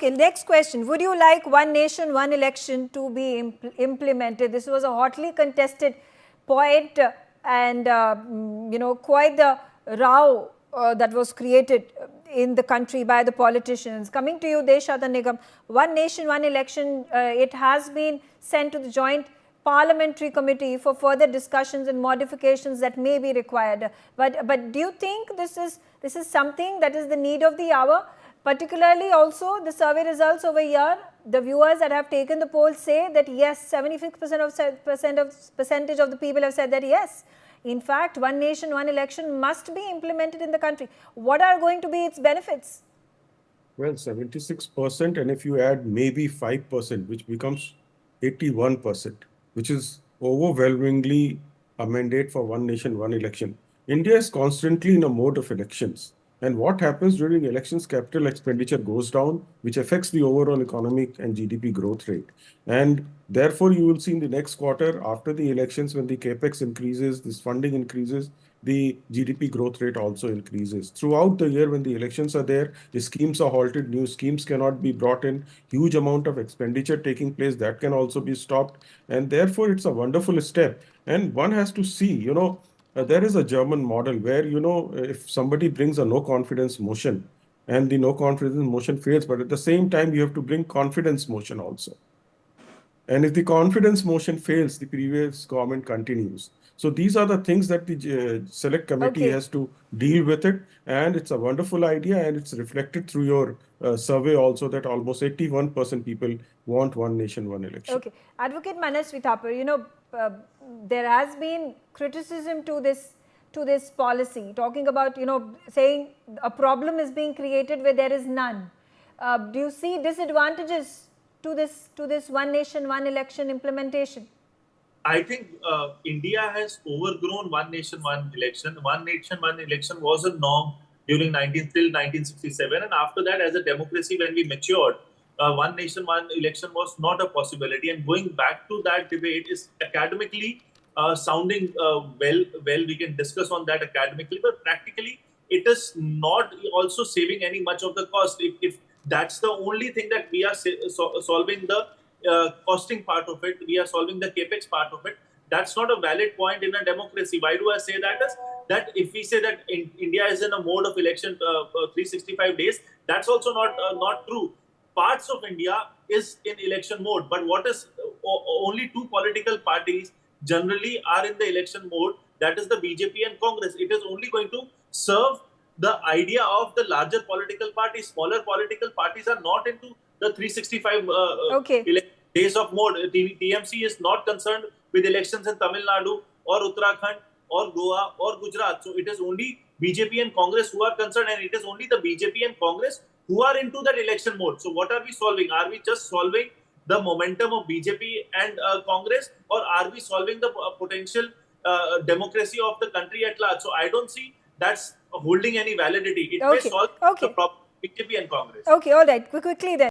Okay, next question. Would you like one nation, one election to be implemented? This was a hotly contested point and, quite the row that was created in the country by the politicians. Coming to you, Deshada Nigam, one nation, one election, it has been sent to the joint parliamentary committee for further discussions and modifications that may be required. But do you think this is something that is the need of the hour? Particularly also the survey results over here, the viewers that have taken the poll say that yes, 76% percentage of the people have said that yes, in fact, one nation, one election must be implemented in the country. What are going to be its benefits? Well, 76%, and if you add maybe 5%, which becomes 81%, which is overwhelmingly a mandate for one nation, one election. India is constantly in a mode of elections. And what happens during elections, capital expenditure goes down, which affects the overall economic and GDP growth rate. And therefore, you will see in the next quarter, after the elections, when the capex increases, this funding increases, the GDP growth rate also increases. Throughout the year, when the elections are there, the schemes are halted, new schemes cannot be brought in, huge amount of expenditure taking place, that can also be stopped. And therefore, it's a wonderful step. And one has to see, there is a German model where, if somebody brings a no confidence motion and the no confidence motion fails, but at the same time, you have to bring confidence motion also. And if the confidence motion fails, the previous government continues. So these are the things that the select committee has to deal with it. And it's a wonderful idea. And it's reflected through your survey also that almost 81% people want one nation, one election. Okay. Advocate Manas Vithapar, there has been criticism to this policy, talking about, saying a problem is being created where there is none. Do you see disadvantages to this one nation, one election implementation? I think India has overgrown one nation, one election. One nation, one election was a norm during till 1967. And after that, as a democracy, when we matured, one nation, one election was not a possibility. And going back to that debate is academically sounding well. We can discuss on that academically, but practically, it is not also saving any much of the cost. If that's the only thing that we are solving the costing part of it, we are solving the capex part of it. That's not a valid point in a democracy. Why do I say that? Is that if we say that India is in a mode of election 365 days, that's also not true. Parts of India is in election mode, but what is only two political parties generally are in the election mode, that is the BJP and Congress. It is only going to serve the idea of the larger political parties. Smaller political parties are not into the 365 days of mode. TMC is not concerned with elections in Tamil Nadu or Uttarakhand or Goa or Gujarat. So it is only BJP and Congress who are concerned, and it is only the BJP and Congress who are into that election mode. So what are we solving? Are we just solving the momentum of BJP and Congress, or are we solving the potential democracy of the country at large? So I don't see that's holding any validity. It may solve the problem of BJP and Congress. Okay, all right. Quickly then.